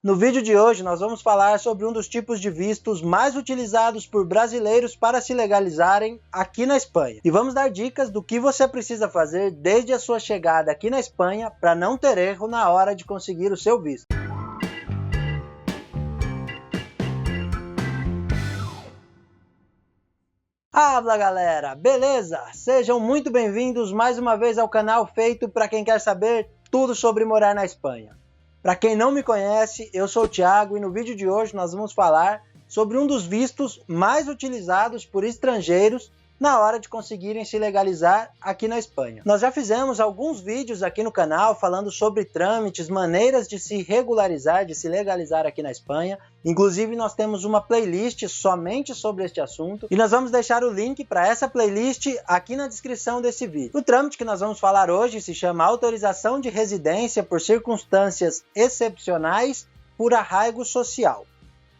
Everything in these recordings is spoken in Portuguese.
No vídeo de hoje nós vamos falar sobre um dos tipos de vistos mais utilizados por brasileiros para se legalizarem aqui na Espanha. E vamos dar dicas do que você precisa fazer desde a sua chegada aqui na Espanha para não ter erro na hora de conseguir o seu visto. Fala galera, beleza? Sejam muito bem-vindos mais uma vez ao canal feito para quem quer saber tudo sobre morar na Espanha. Para quem não me conhece, eu sou o Thiago e no vídeo de hoje nós vamos falar sobre um dos vistos mais utilizados por estrangeiros na hora de conseguirem se legalizar aqui na Espanha. Nós já fizemos alguns vídeos aqui no canal falando sobre trâmites, maneiras de se regularizar, de se legalizar aqui na Espanha. Inclusive nós temos uma playlist somente sobre este assunto e nós vamos deixar o link para essa playlist aqui na descrição desse vídeo. O trâmite que nós vamos falar hoje se chama autorização de residência por circunstâncias excepcionais por arraigo social.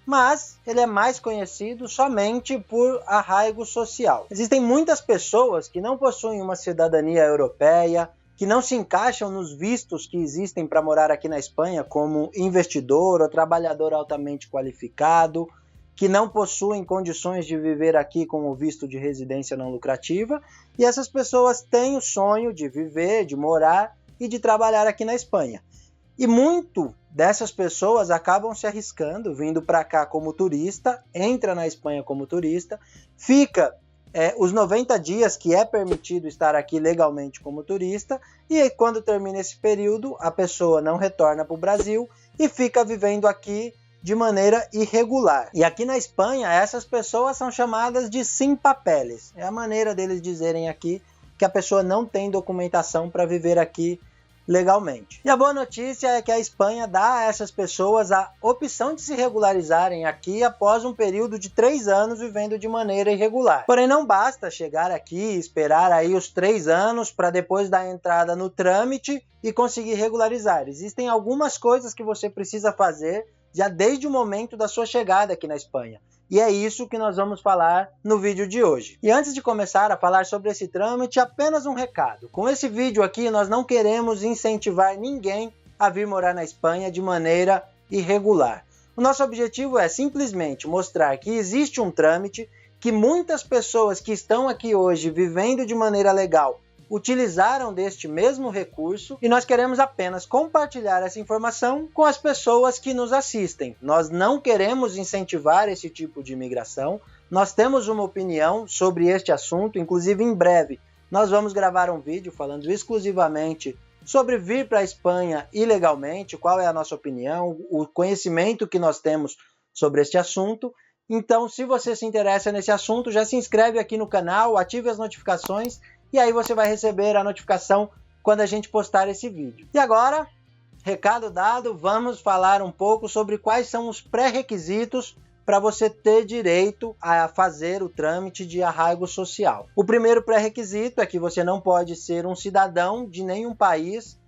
Mas ele é mais conhecido somente por arraigo social. Existem muitas pessoas que não possuem uma cidadania europeia, que não se encaixam nos vistos que existem para morar aqui na Espanha, como investidor ou trabalhador altamente qualificado, que não possuem condições de viver aqui com o visto de residência não lucrativa, e essas pessoas têm o sonho de viver, de morar e de trabalhar aqui na Espanha. E muito dessas pessoas acabam se arriscando, vindo para cá como turista, entra na Espanha como turista, fica os 90 dias que é permitido estar aqui legalmente como turista, e aí, quando termina esse período, a pessoa não retorna para o Brasil e fica vivendo aqui de maneira irregular. E aqui na Espanha, essas pessoas são chamadas de sin papeles. É a maneira deles dizerem aqui que a pessoa não tem documentação para viver aqui legalmente. E a boa notícia é que a Espanha dá a essas pessoas a opção de se regularizarem aqui após um período de 3 anos vivendo de maneira irregular. Porém, não basta chegar aqui e esperar aí os 3 anos para depois dar entrada no trâmite e conseguir regularizar. Existem algumas coisas que você precisa fazer já desde o momento da sua chegada aqui na Espanha. E é isso que nós vamos falar no vídeo de hoje. E antes de começar a falar sobre esse trâmite, apenas um recado. Com esse vídeo aqui, nós não queremos incentivar ninguém a vir morar na Espanha de maneira irregular. O nosso objetivo é simplesmente mostrar que existe um trâmite, que muitas pessoas que estão aqui hoje vivendo de maneira legal utilizaram deste mesmo recurso e nós queremos apenas compartilhar essa informação com as pessoas que nos assistem. Nós não queremos incentivar esse tipo de imigração, nós temos uma opinião sobre este assunto, inclusive em breve nós vamos gravar um vídeo falando exclusivamente sobre vir para a Espanha ilegalmente, qual é a nossa opinião, o conhecimento que nós temos sobre este assunto. Então, se você se interessa nesse assunto, já se inscreve aqui no canal, ative as notificações e aí você vai receber a notificação quando a gente postar esse vídeo. E agora, recado dado, vamos falar um pouco sobre quais são os pré-requisitos para você ter direito a fazer o trâmite de arraigo social. O primeiro pré-requisito é que você não pode ser um cidadão de nenhum país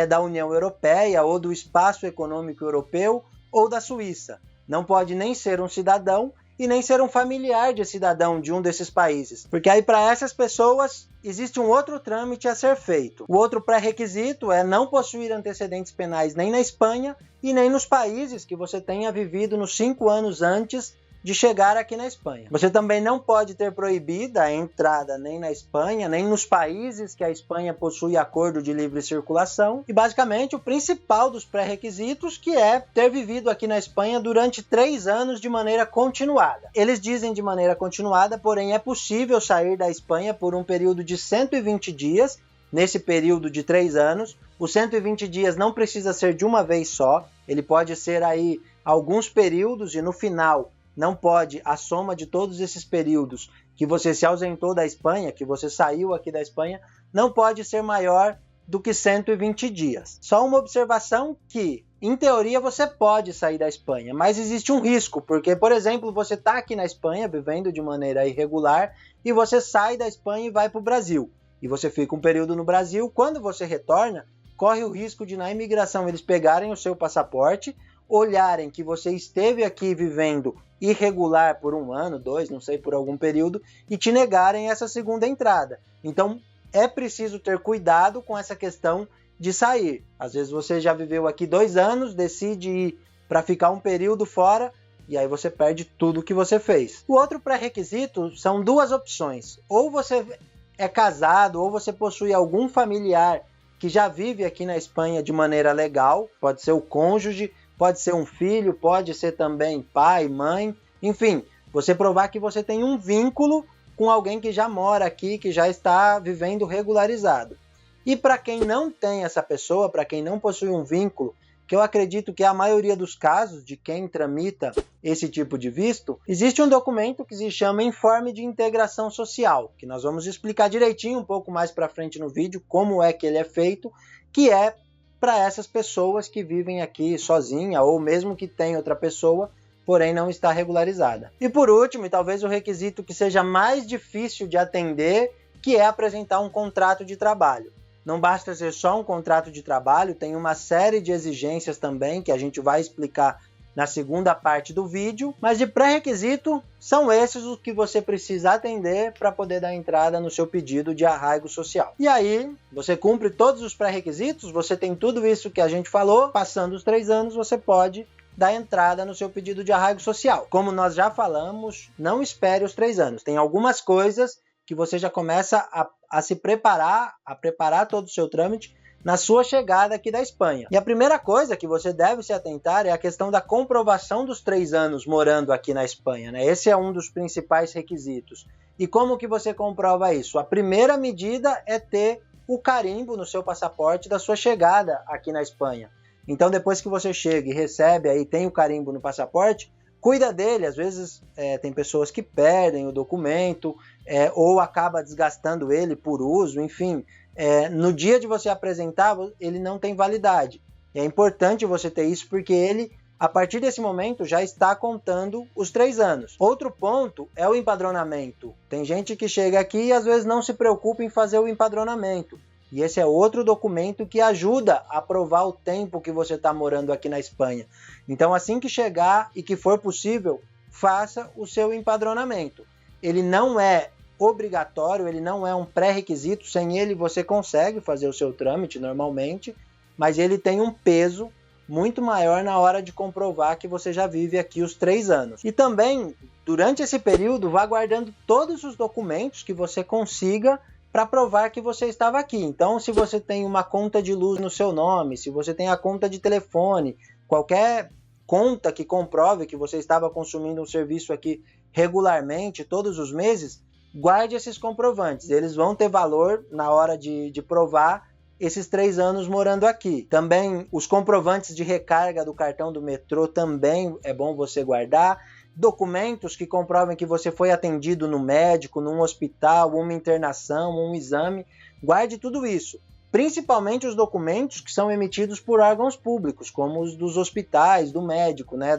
da União Europeia ou do Espaço Econômico Europeu ou da Suíça. Não pode nem ser um cidadão e nem ser um familiar de cidadão de um desses países. Porque aí para essas pessoas existe um outro trâmite a ser feito. O outro pré-requisito é não possuir antecedentes penais nem na Espanha e nem nos países que você tenha vivido nos 5 anos antes de chegar aqui na Espanha. Você também não pode ter proibida a entrada nem na Espanha, nem nos países que a Espanha possui acordo de livre circulação. E basicamente o principal dos pré-requisitos, que é ter vivido aqui na Espanha durante 3 anos de maneira continuada. Eles dizem de maneira continuada, porém é possível sair da Espanha por um período de 120 dias, nesse período de 3 anos. Os 120 dias não precisa ser de uma vez só, ele pode ser aí alguns períodos e no final não pode a soma de todos esses períodos que você se ausentou da Espanha, que você saiu aqui da Espanha, não pode ser maior do que 120 dias. Só uma observação que, em teoria, você pode sair da Espanha, mas existe um risco, porque, por exemplo, você está aqui na Espanha, vivendo de maneira irregular, e você sai da Espanha e vai para o Brasil. E você fica um período no Brasil, quando você retorna, corre o risco de na imigração eles pegarem o seu passaporte, olharem que você esteve aqui vivendo irregular por 1 ano, 2, não sei, por algum período, e te negarem essa segunda entrada. Então, é preciso ter cuidado com essa questão de sair. Às vezes você já viveu aqui 2 anos, decide ir para ficar um período fora e aí você perde tudo que você fez. O outro pré-requisito são duas opções. Ou você é casado ou você possui algum familiar que já vive aqui na Espanha de maneira legal, pode ser o cônjuge, pode ser um filho, pode ser também pai, mãe, enfim, você provar que você tem um vínculo com alguém que já mora aqui, que já está vivendo regularizado. E para quem não tem essa pessoa, para quem não possui um vínculo, que eu acredito que é a maioria dos casos de quem tramita esse tipo de visto, existe um documento que se chama Informe de Integração Social, que nós vamos explicar direitinho um pouco mais para frente no vídeo como é que ele é feito, que é para essas pessoas que vivem aqui sozinha ou mesmo que tem outra pessoa, porém não está regularizada. E por último, e talvez o requisito que seja mais difícil de atender, que é apresentar um contrato de trabalho. Não basta ser só um contrato de trabalho, tem uma série de exigências também que a gente vai explicar na segunda parte do vídeo, mas de pré-requisito são esses os que você precisa atender para poder dar entrada no seu pedido de arraigo social. E aí, você cumpre todos os pré-requisitos, você tem tudo isso que a gente falou, passando os 3 anos você pode dar entrada no seu pedido de arraigo social. Como nós já falamos, não espere os 3 anos, tem algumas coisas que você já começa a se preparar, a preparar todo o seu trâmite na sua chegada aqui da Espanha. E a primeira coisa que você deve se atentar é a questão da comprovação dos 3 anos morando aqui na Espanha, né? Esse é um dos principais requisitos. E como que você comprova isso? A primeira medida é ter o carimbo no seu passaporte da sua chegada aqui na Espanha. Então, depois que você chega e recebe aí, tem o carimbo no passaporte, cuida dele. Às vezes tem pessoas que perdem o documento ou acaba desgastando ele por uso, enfim. No dia de você apresentar, ele não tem validade. É importante você ter isso porque ele, a partir desse momento, já está contando os 3 anos. Outro ponto é o empadronamento. Tem gente que chega aqui e às vezes não se preocupa em fazer o empadronamento. E esse é outro documento que ajuda a provar o tempo que você está morando aqui na Espanha. Então, assim que chegar e que for possível, faça o seu empadronamento. Ele não é obrigatório, ele não é um pré-requisito, sem ele você consegue fazer o seu trâmite normalmente, mas ele tem um peso muito maior na hora de comprovar que você já vive aqui os 3 anos. E também, durante esse período, vá guardando todos os documentos que você consiga para provar que você estava aqui. Então, se você tem uma conta de luz no seu nome, se você tem a conta de telefone, qualquer conta que comprove que você estava consumindo um serviço aqui regularmente, todos os meses, guarde esses comprovantes. Eles vão ter valor na hora de provar esses 3 anos morando aqui. Também os comprovantes de recarga do cartão do metrô também é bom você guardar. Documentos que comprovem que você foi atendido no médico, num hospital, uma internação, um exame. Guarde tudo isso. Principalmente os documentos que são emitidos por órgãos públicos, como os dos hospitais, do médico, né,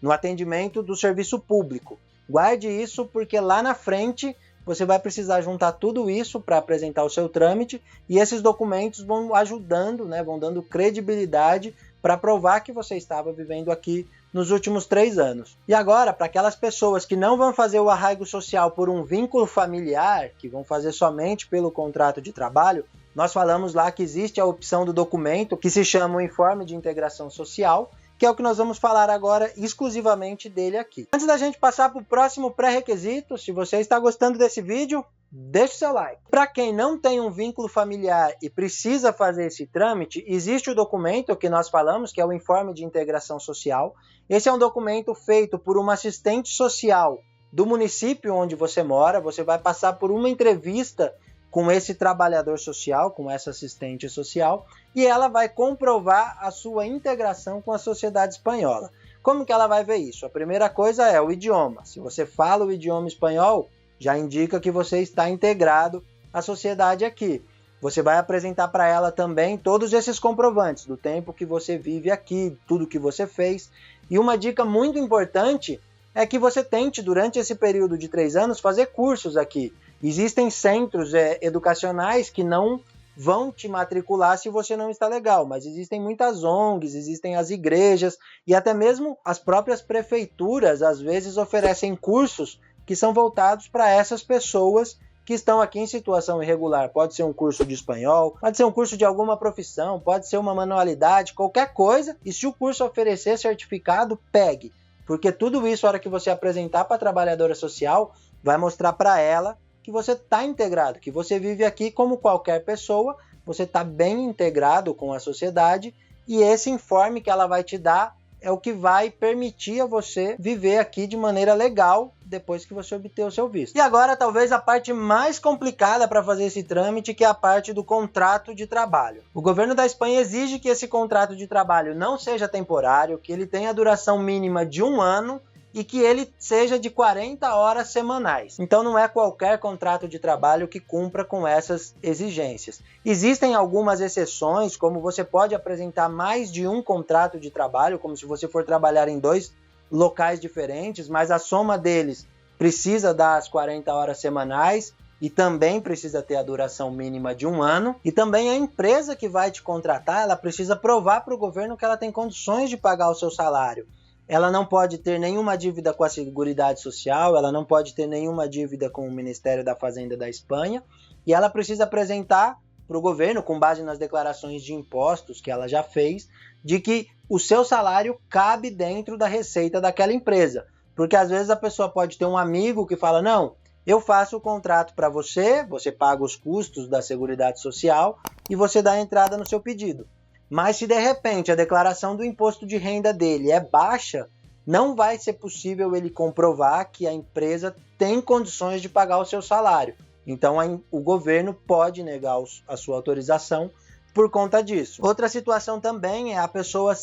no atendimento do serviço público. Guarde isso porque lá na frente você vai precisar juntar tudo isso para apresentar o seu trâmite e esses documentos vão ajudando, né, vão dando credibilidade para provar que você estava vivendo aqui nos últimos 3 anos. E agora, para aquelas pessoas que não vão fazer o arraigo social por um vínculo familiar, que vão fazer somente pelo contrato de trabalho, nós falamos lá que existe a opção do documento que se chama o Informe de Integração Social, que é o que nós vamos falar agora exclusivamente dele aqui. Antes da gente passar para o próximo pré-requisito, se você está gostando desse vídeo, deixe seu like. Para quem não tem um vínculo familiar e precisa fazer esse trâmite, existe o documento que nós falamos, que é o Informe de Integração Social. Esse é um documento feito por uma assistente social do município onde você mora. Você vai passar por uma entrevista com esse trabalhador social, com essa assistente social, e ela vai comprovar a sua integração com a sociedade espanhola. Como que ela vai ver isso? A primeira coisa é o idioma. Se você fala o idioma espanhol, já indica que você está integrado à sociedade aqui. Você vai apresentar para ela também todos esses comprovantes do tempo que você vive aqui, tudo que você fez. E uma dica muito importante é que você tente, durante esse período de 3 anos, fazer cursos aqui. Existem centros educacionais que não vão te matricular se você não está legal, mas existem muitas ONGs, existem as igrejas e até mesmo as próprias prefeituras às vezes oferecem cursos que são voltados para essas pessoas que estão aqui em situação irregular. Pode ser um curso de espanhol, pode ser um curso de alguma profissão, pode ser uma manualidade, qualquer coisa. E se o curso oferecer certificado, pegue. Porque tudo isso, na hora que você apresentar para a trabalhadora social, vai mostrar para ela que você está integrado, que você vive aqui como qualquer pessoa, você está bem integrado com a sociedade, e esse informe que ela vai te dar é o que vai permitir a você viver aqui de maneira legal depois que você obter o seu visto. E agora, talvez a parte mais complicada para fazer esse trâmite, que é a parte do contrato de trabalho. O governo da Espanha exige que esse contrato de trabalho não seja temporário, que ele tenha duração mínima de 1 ano e que ele seja de 40 horas semanais. Então não é qualquer contrato de trabalho que cumpra com essas exigências. Existem algumas exceções, como você pode apresentar mais de um contrato de trabalho, como se você for trabalhar em 2 locais diferentes, mas a soma deles precisa dar as 40 horas semanais e também precisa ter a duração mínima de 1 ano. E também a empresa que vai te contratar, ela precisa provar para o governo que ela tem condições de pagar o seu salário. Ela não pode ter nenhuma dívida com a Seguridade Social, ela não pode ter nenhuma dívida com o Ministério da Fazenda da Espanha, e ela precisa apresentar para o governo, com base nas declarações de impostos que ela já fez, de que o seu salário cabe dentro da receita daquela empresa. Porque às vezes a pessoa pode ter um amigo que fala, não, eu faço o contrato para você, você paga os custos da Seguridade Social e você dá a entrada no seu pedido. Mas se de repente a declaração do imposto de renda dele é baixa, não vai ser possível ele comprovar que a empresa tem condições de pagar o seu salário. Então o governo pode negar a sua autorização por conta disso. Outra situação também é a pessoa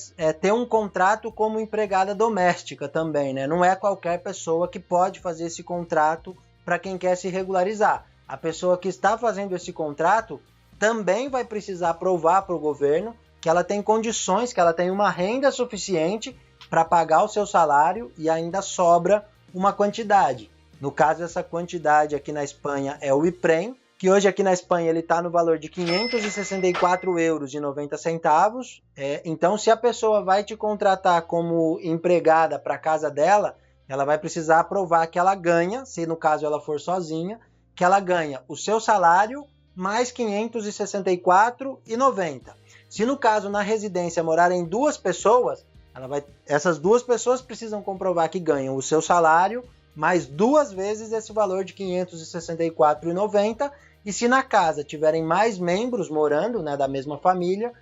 ter um contrato como empregada doméstica também, né? Não é qualquer pessoa que pode fazer esse contrato para quem quer se regularizar. A pessoa que está fazendo esse contrato também vai precisar provar para o governo que ela tem condições, que ela tem uma renda suficiente para pagar o seu salário e ainda sobra uma quantidade. No caso, essa quantidade aqui na Espanha é o IPREM, que hoje aqui na Espanha ele está no valor de 564,90 euros. Então, se a pessoa vai te contratar como empregada para a casa dela, ela vai precisar provar que ela ganha, se no caso ela for sozinha, que ela ganha o seu salário mais 564,90. Se no caso na residência morarem 2 pessoas, essas 2 pessoas precisam comprovar que ganham o seu salário mais 2 vezes esse valor de 564,90. E se na casa tiverem mais membros morando, né, da mesma família,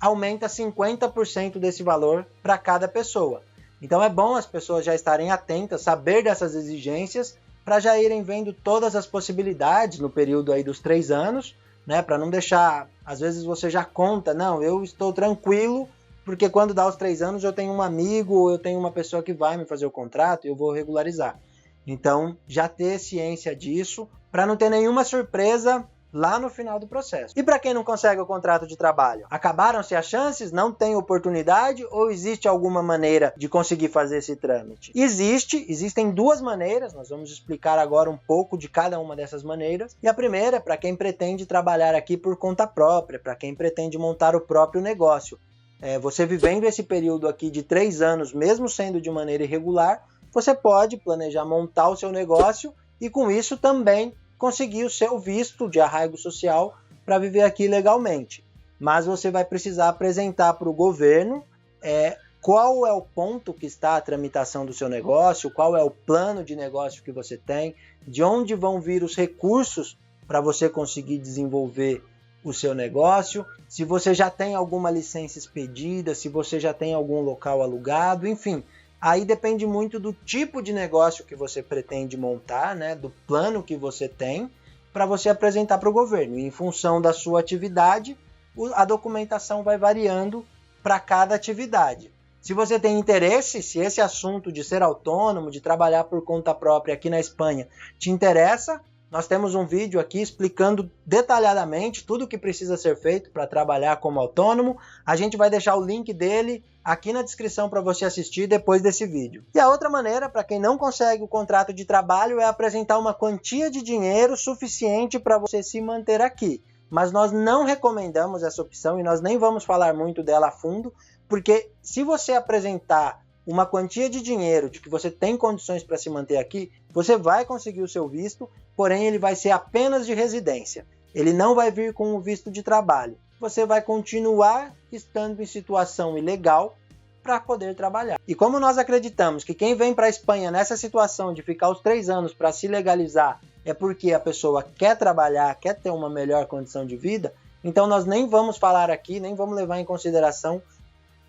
aumenta 50% desse valor para cada pessoa. Então é bom as pessoas já estarem atentas, saber dessas exigências, para já irem vendo todas as possibilidades no período aí dos 3 anos, né, para não deixar, às vezes você já conta, não, eu estou tranquilo, porque quando dá os 3 anos eu tenho um amigo, ou eu tenho uma pessoa que vai me fazer o contrato e eu vou regularizar. Então, já ter ciência disso, para não ter nenhuma surpresa lá no final do processo. E para quem não consegue o contrato de trabalho? Acabaram-se as chances? Não tem oportunidade? Ou existe alguma maneira de conseguir fazer esse trâmite? Existem 2 maneiras, nós vamos explicar agora um pouco de cada uma dessas maneiras. E a primeira é para quem pretende trabalhar aqui por conta própria, para quem pretende montar o próprio negócio. Você vivendo esse período aqui de 3 anos, mesmo sendo de maneira irregular, você pode planejar montar o seu negócio e com isso também conseguir o seu visto de arraigo social para viver aqui legalmente. Mas você vai precisar apresentar para o governo qual é o ponto que está a tramitação do seu negócio, qual é o plano de negócio que você tem, de onde vão vir os recursos para você conseguir desenvolver o seu negócio, se você já tem alguma licença expedida, se você já tem algum local alugado, enfim. Aí depende muito do tipo de negócio que você pretende montar, né, do plano que você tem, para você apresentar para o governo. E em função da sua atividade, a documentação vai variando para cada atividade. Se você tem interesse, se esse assunto de ser autônomo, de trabalhar por conta própria aqui na Espanha te interessa, nós temos um vídeo aqui explicando detalhadamente tudo o que precisa ser feito para trabalhar como autônomo. A gente vai deixar o link dele aqui na descrição para você assistir depois desse vídeo. E a outra maneira, para quem não consegue o contrato de trabalho, é apresentar uma quantia de dinheiro suficiente para você se manter aqui. Mas nós não recomendamos essa opção e nós nem vamos falar muito dela a fundo, porque se você apresentar uma quantia de dinheiro de que você tem condições para se manter aqui, você vai conseguir o seu visto, porém ele vai ser apenas de residência. Ele não vai vir com o visto de trabalho. Você vai continuar estando em situação ilegal para poder trabalhar. E como nós acreditamos que quem vem para a Espanha nessa situação de ficar os 3 anos para se legalizar é porque a pessoa quer trabalhar, quer ter uma melhor condição de vida, então nós nem vamos falar aqui, nem vamos levar em consideração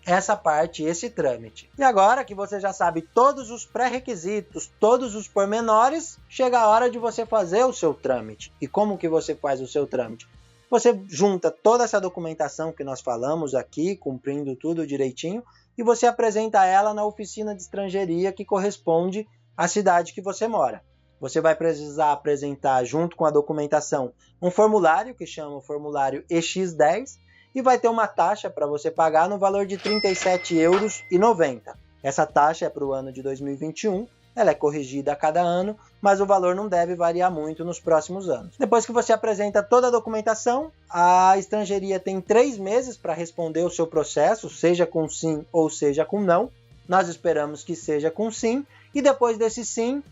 essa parte, esse trâmite. E agora que você já sabe todos os pré-requisitos, todos os pormenores, chega a hora de você fazer o seu trâmite. E como que você faz o seu trâmite? Você junta toda essa documentação que nós falamos aqui, cumprindo tudo direitinho, e você apresenta ela na oficina de estrangeiria que corresponde à cidade que você mora. Você vai precisar apresentar, junto com a documentação, um formulário que chama o formulário EX10 e vai ter uma taxa para você pagar no valor de R$ 37,90 €. Essa taxa é para o ano de 2021, ela é corrigida a cada ano, mas o valor não deve variar muito nos próximos anos. Depois que você apresenta toda a documentação, a estrangeiria tem 3 meses para responder o seu processo, seja com sim ou seja com não. Nós esperamos que seja com sim, e depois desse sim,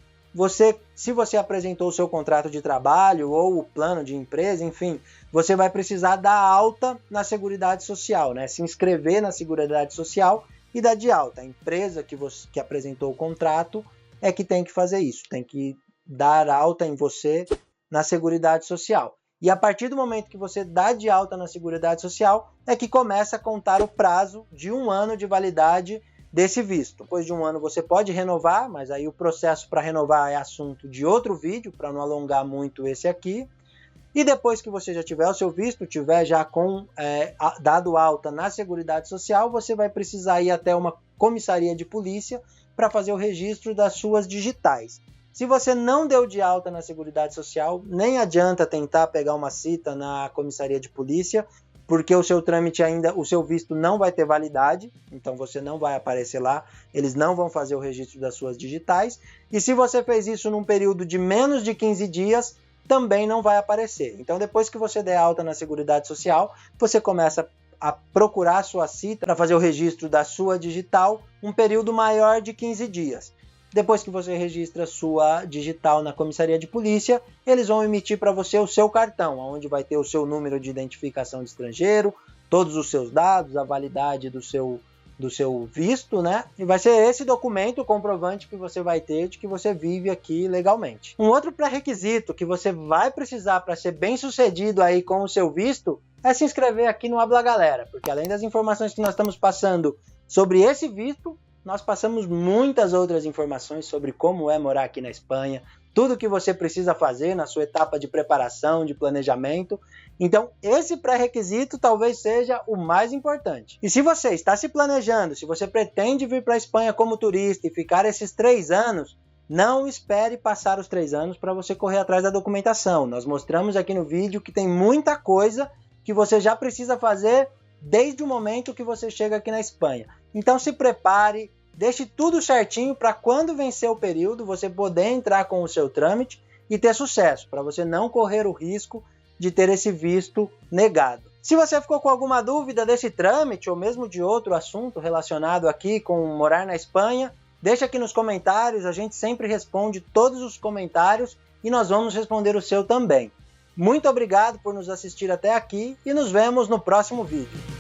se você apresentou o seu contrato de trabalho ou o plano de empresa, enfim, você vai precisar dar alta na Seguridade Social, né? Se inscrever na Seguridade Social e dar de alta. A empresa que apresentou o contrato é que tem que fazer isso, tem que dar alta em você na Seguridade Social. E a partir do momento que você dá de alta na Seguridade Social, é que começa a contar o prazo de 1 ano de validade desse visto. Depois de 1 ano você pode renovar, mas aí o processo para renovar é assunto de outro vídeo, para não alongar muito esse aqui. E depois que você já tiver o seu visto, tiver já dado alta na Seguridade Social, você vai precisar ir até uma comissaria de polícia para fazer o registro das suas digitais. Se você não deu de alta na Seguridade Social, nem adianta tentar pegar uma cita na comissaria de polícia, porque o seu trâmite o seu visto não vai ter validade, então você não vai aparecer lá, eles não vão fazer o registro das suas digitais, e se você fez isso num período de menos de 15 dias, também não vai aparecer. Então depois que você der alta na Seguridade Social, você começa a procurar a sua cita para fazer o registro da sua digital, um período maior de 15 dias. Depois que você registra a sua digital na comissaria de polícia, eles vão emitir para você o seu cartão, onde vai ter o seu número de identificação de estrangeiro, todos os seus dados, a validade do seu visto, né? E vai ser esse documento, o comprovante que você vai ter de que você vive aqui legalmente. Um outro pré-requisito que você vai precisar para ser bem sucedido aí com o seu visto é se inscrever aqui no Habla Galera, porque além das informações que nós estamos passando sobre esse visto, nós passamos muitas outras informações sobre como é morar aqui na Espanha, tudo que você precisa fazer na sua etapa de preparação, de planejamento. Então, esse pré-requisito talvez seja o mais importante. E se você está se planejando, se você pretende vir para a Espanha como turista e ficar esses 3 anos, não espere passar os 3 anos para você correr atrás da documentação. Nós mostramos aqui no vídeo que tem muita coisa que você já precisa fazer desde o momento que você chega aqui na Espanha. Então se prepare, deixe tudo certinho para quando vencer o período você poder entrar com o seu trâmite e ter sucesso, para você não correr o risco de ter esse visto negado. Se você ficou com alguma dúvida desse trâmite ou mesmo de outro assunto relacionado aqui com morar na Espanha, deixa aqui nos comentários, a gente sempre responde todos os comentários e nós vamos responder o seu também. Muito obrigado por nos assistir até aqui e nos vemos no próximo vídeo.